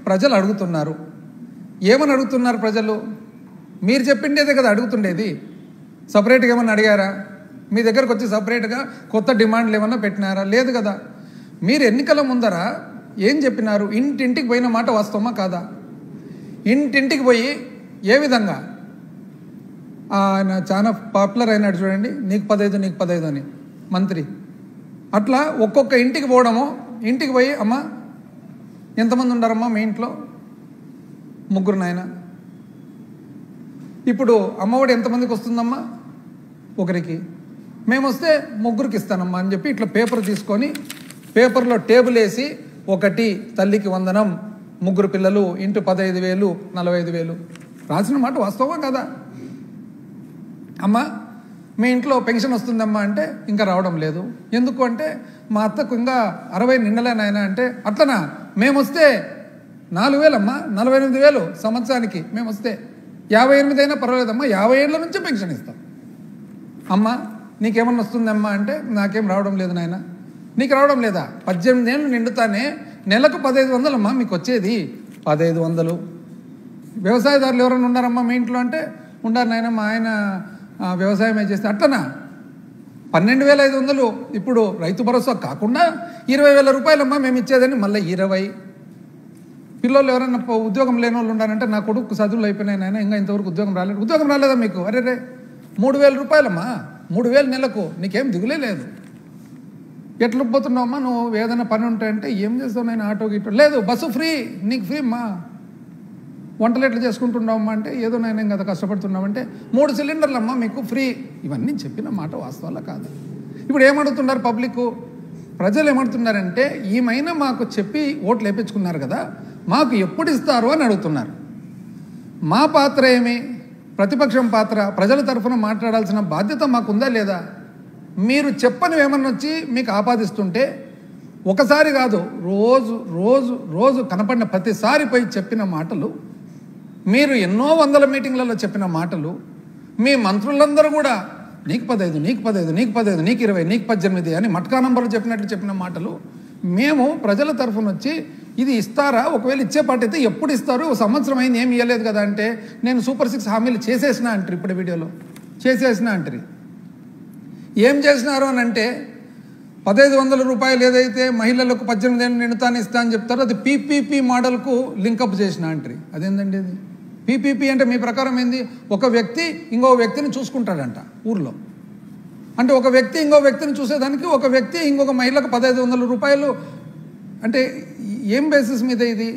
ప్రజలు అడుగుతున్నారు. ఏమని అడుగుతున్నారు ప్రజలు? మీరు చెప్పిండేదే కదా అడుగుతుండేది. సపరేట్గా ఏమన్నా అడిగారా? మీ దగ్గరకు వచ్చి సపరేట్గా కొత్త డిమాండ్లు ఏమన్నా పెట్టినారా? లేదు కదా. మీరు ఎన్నికల ముందర ఏం చెప్పినారు? ఇంటింటికి పోయిన మాట వాస్తవమా కాదా? ఇంటింటికి పోయి ఏ విధంగా ఆయన చాలా పాపులర్ అయినాడు చూడండి, నీకు 15 నీకు 15 అని మంత్రి. అట్లా ఒక్కొక్క ఇంటికి పోవడము, ఇంటికి పోయి అమ్మ ఎంతమంది ఉండారమ్మా మీ ఇంట్లో? 3 నాయన. ఇప్పుడు అమ్మఒడి ఎంతమందికి వస్తుందమ్మా? 1కి. మేము వస్తే 3కి ఇస్తానమ్మా అని చెప్పి ఇట్లా పేపర్ తీసుకొని పేపర్లో టేబుల్ వేసి 1 తల్లికి వందనం, 3 పిల్లలు ఇంటూ 15,000 45,000 రాసిన మాట వాస్తవమా కదా? అమ్మ మీ ఇంట్లో పెన్షన్ వస్తుందమ్మా అంటే ఇంకా రావడం లేదు. ఎందుకు అంటే మా అత్తకు ఇంకా 60 నిండలే నాయన అంటే, అట్లనా? మేము వస్తే 4,000 అమ్మా, 48,000 సంవత్సరానికి మేము వస్తే 58 అయినా పర్వాలేదమ్మా, 50 ఏళ్ళ నుంచి పెన్షన్ ఇస్తాం. అమ్మ నీకేమన్నా వస్తుందమ్మా అంటే నాకేం రావడం లేదు నాయన. నీకు రావడం లేదా? 18 ఏళ్ళు నిండుతానే నెలకు 1,500 అమ్మా మీకు వచ్చేది, 1,500. వ్యవసాయదారులు ఎవరైనా ఉన్నారమ్మా మీ ఇంట్లో అంటే ఉండారు నాయన, మా ఆయన వ్యవసాయమే చేస్తే. అట్లనా? 12,500 ఇప్పుడు రైతు భరోసా కాకుండా 20,000 రూపాయలమ్మా మేము ఇచ్చేదని మళ్ళీ 20. పిల్లలు ఎవరైనా ఉద్యోగం లేని వాళ్ళు ఉండాలంటే నా కొడుకు చదువులు అయిపోయినాయి నాయన, ఇంకా ఇంతవరకు ఉద్యోగం రాలేదు. ఉద్యోగం రాలేదా మీకు? అరే 3,000 రూపాయలమ్మా, 3,000 నెలకు, నీకేం దిగులే లేదు. ఎట్లా పోతున్నావమ్మా నువ్వు? ఏదైనా పని ఉంటాయంటే ఏం చేస్తావు నేను? ఆటో గిటో లేదు, బస్సు ఫ్రీ, నీకు ఫ్రీ అమ్మా. వంటలు ఎట్లా చేసుకుంటున్నావమ్మా అంటే ఏదో నేను కదా కష్టపడుతున్నామంటే 3 సిలిండర్లమ్మా మీకు ఫ్రీ. ఇవన్నీ చెప్పిన మాట వాస్తవాలా కాదు? ఇప్పుడు ఏమడుగుతున్నారు పబ్లిక్? ప్రజలు ఏమడుతున్నారంటే ఈమైనా మాకు చెప్పి ఓట్లు వేయించుకున్నారు కదా, మాకు ఎప్పుడు ఇస్తారు అని అడుగుతున్నారు. మా పాత్ర ఏమి? ప్రతిపక్షం పాత్ర, ప్రజల తరఫున మాట్లాడాల్సిన బాధ్యత మాకుందా లేదా? మీరు చెప్పనివి ఏమన్నా వచ్చి మీకు ఆపాదిస్తుంటే ఒకసారి కాదు, రోజు రోజు రోజు కనపడిన ప్రతిసారి పోయి చెప్పిన మాటలు, మీరు ఎన్నో వందల మీటింగ్లలో చెప్పిన మాటలు, మీ మంత్రులందరూ కూడా నీకు 15 నీకు 15 నీకు 15 నీకు 20 నీకు 18 అని మట్కా నంబర్లు చెప్పినట్లు చెప్పిన మాటలు, మేము ప్రజల తరఫున వచ్చి ఇది ఇస్తారా, ఒకవేళ ఇచ్చే పాట అయితే ఎప్పుడు ఇస్తారు, సంవత్సరం అయింది ఏమి ఇవ్వలేదు కదా అంటే నేను సూపర్ 6 హామీలు చేసేసిన అంటారు. ఇప్పుడు వీడియోలో చేసేసిన అంటారు. ఏం చేసినారు అని అంటే 1,500 రూపాయలు ఏదైతే మహిళలకు 18 ఏళ్ళు నిండుతాను ఇస్తా అని చెప్తారో అది పీపీపీ మోడల్కు లింకప్ చేసిన అంటారు. అదేందండి అది? పీపీపీ అంటే మీ ప్రకారం ఏంది? ఒక వ్యక్తి ఇంకో వ్యక్తిని చూసుకుంటాడంట ఊర్లో. అంటే ఒక వ్యక్తి ఇంకో వ్యక్తిని చూసేదానికి ఒక వ్యక్తి ఇంకొక మహిళకు 1,500 రూపాయలు అంటే ఏం బేసిస్ మీద ఇది?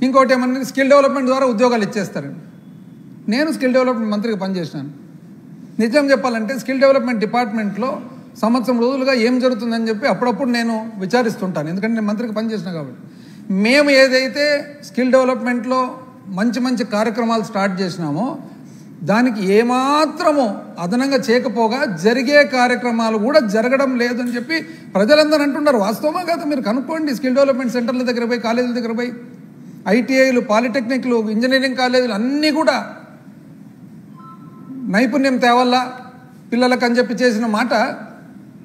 ఇంకోటి ఏమన్నా స్కిల్ డెవలప్మెంట్ ద్వారా ఉద్యోగాలు ఇచ్చేస్తారండి. నేను స్కిల్ డెవలప్మెంట్ మంత్రిగా పనిచేసినాను. నిజం చెప్పాలంటే స్కిల్ డెవలప్మెంట్ డిపార్ట్మెంట్లో సంవత్సరం రోజులుగా ఏం జరుగుతుందని చెప్పి అప్పుడప్పుడు నేను విచారిస్తుంటాను, ఎందుకంటే నేను మంత్రికి పనిచేసిన కాబట్టి. మేము ఏదైతే స్కిల్ డెవలప్మెంట్లో మంచి మంచి కార్యక్రమాలు స్టార్ట్ చేసినామో దానికి ఏమాత్రము అదనంగా చేయకపోగా జరిగే కార్యక్రమాలు కూడా జరగడం లేదని చెప్పి ప్రజలందరూ అంటున్నారు. వాస్తవమా కాదు? మీరు కనుక్కోండి. స్కిల్ డెవలప్మెంట్ సెంటర్ల దగ్గర పోయి, కాలేజీల దగ్గర పోయి, ఐటీఐలు, పాలిటెక్నిక్లు, ఇంజనీరింగ్ కాలేజీలు అన్నీ కూడా నైపుణ్యం తేవల్లా పిల్లలకు అని చెప్పి చేసిన మాట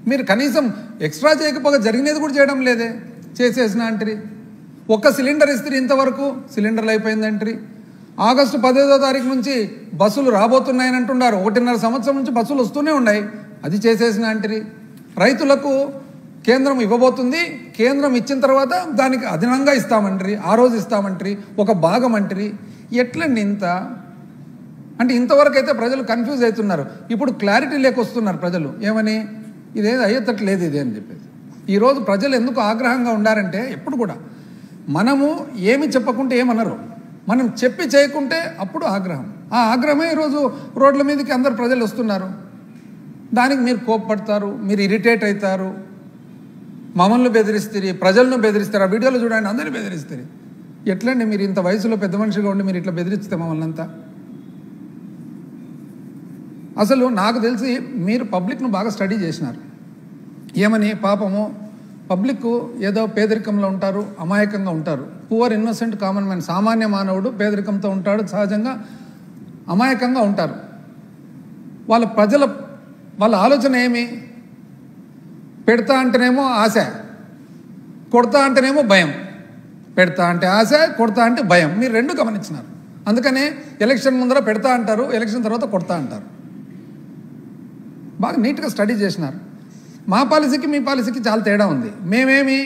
మీరు కనీసం ఎక్స్ట్రా చేయకపోగా జరిగినది కూడా చేయడం లేదే. చేసేసిన అంటారు. 1 సిలిండర్ ఇస్తే ఇంతవరకు సిలిండర్లు అయిపోయిందంటారు. ఆగస్టు 15వ తారీఖు నుంచి బస్సులు రాబోతున్నాయని అంటున్నారు. 1.5 సంవత్సరం నుంచి బస్సులు వస్తూనే ఉన్నాయి. అది చేసేసిన అంటారు. రైతులకు కేంద్రం ఇవ్వబోతుంది, కేంద్రం ఇచ్చిన తర్వాత దానికి అదనంగా ఇస్తామంటారు, ఆ రోజు ఇస్తామంటారు, ఒక భాగం అంటారు. ఎట్లండి ఇంత? అంటే ఇంతవరకు అయితే ప్రజలు కన్ఫ్యూజ్ అవుతున్నారు. ఇప్పుడు క్లారిటీ లేకొస్తున్నారు ప్రజలు. ఏమని? ఇదేది అయ్యేటట్లేదు ఇదే అని చెప్పేసి. ఈరోజు ప్రజలు ఎందుకు ఆగ్రహంగా ఉండారంటే ఎప్పుడు కూడా మనము ఏమి చెప్పకుంటే ఏమనరు, మనం చెప్పి చేయకుంటే అప్పుడు ఆగ్రహం. ఆ ఆగ్రహమే ఈరోజు రోడ్ల మీదకి అందరు ప్రజలు వస్తున్నారు. దానికి మీరు కోప్పడతారు, మీరు ఇరిటేట్ అవుతారు, మమ్మల్ని బెదిరిస్తారు, ప్రజలను బెదిరిస్తారు. ఆ వీడియోలో చూడండి, అందరినీ బెదిరిస్తారు. ఎట్లండి మీరు ఇంత వయసులో పెద్ద మనిషిగా ఉండి మీరు ఇట్లా బెదిరిస్తే మమ్మల్ని అంతా? అసలు నాకు తెలిసి మీరు పబ్లిక్ను బాగా స్టడీ చేసినారు. ఏమని? పాపము పబ్లిక్ ఏదో పేదరికంలో ఉంటారు, అమాయకంగా ఉంటారు. పువర్ ఇన్నోసెంట్ కామన్ మ్యాన్, సామాన్య మానవుడు పేదరికంతో ఉంటాడు, సహజంగా అమాయకంగా ఉంటారు. వాళ్ళ ఆలోచన ఏమి? పెడతా అంటేనేమో ఆశ, కొడతా అంటేనేమో భయం. పెడతా అంటే ఆశ, కొడతా అంటే భయం. మీరు రెండు గమనించినారు. అందుకనే ఎలక్షన్ ముందర పెడతా అంటారు, ఎలక్షన్ తర్వాత కొడతా అంటారు. బాగా నీట్గా స్టడీ చేసినారు. మా పాలసీకి మీ పాలసీకి చాలా తేడా ఉంది. మేమేమి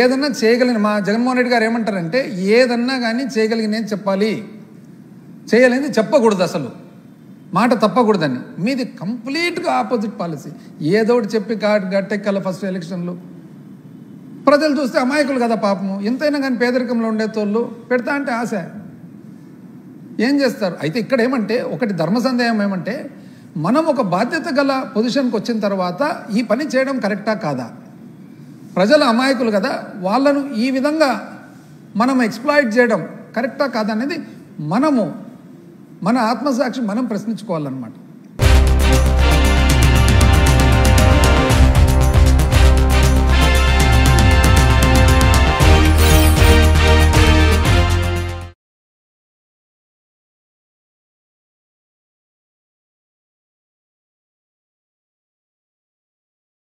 ఏదన్నా చేయగలిగిన, మా జగన్మోహన్ రెడ్డి గారు ఏమంటారంటే ఏదన్నా కానీ చేయగలిగినది చెప్పాలి, చేయలేనిది చెప్పకూడదు, అసలు మాట తప్పకూడదని. మీది కంప్లీట్గా ఆపోజిట్ పాలసీ. ఏదో ఒకటి చెప్పి గట్టెక్కాల ఫస్ట్ ఎలక్షన్లు. ప్రజలు చూస్తే అమాయకులు కదా పాపము, ఎంతైనా కానీ పేదరికంలో ఉండే తోళ్ళు. పెడతా అంటే ఆశ, ఏం చేస్తారు? అయితే ఇక్కడ ఏమంటే ఒకటి ధర్మ సందేహం ఏమంటే, మనం ఒక బాధ్యత గల పొజిషన్కి వచ్చిన తర్వాత ఈ పని చేయడం కరెక్టా కాదా? ప్రజలు అమాయకులు కదా, వాళ్ళను ఈ విధంగా మనం ఎక్స్ప్లాయిట్ చేయడం కరెక్టా కాదా అనేది మనము మన ఆత్మసాక్షి మనం ప్రశ్నించుకోవాలన్నమాట.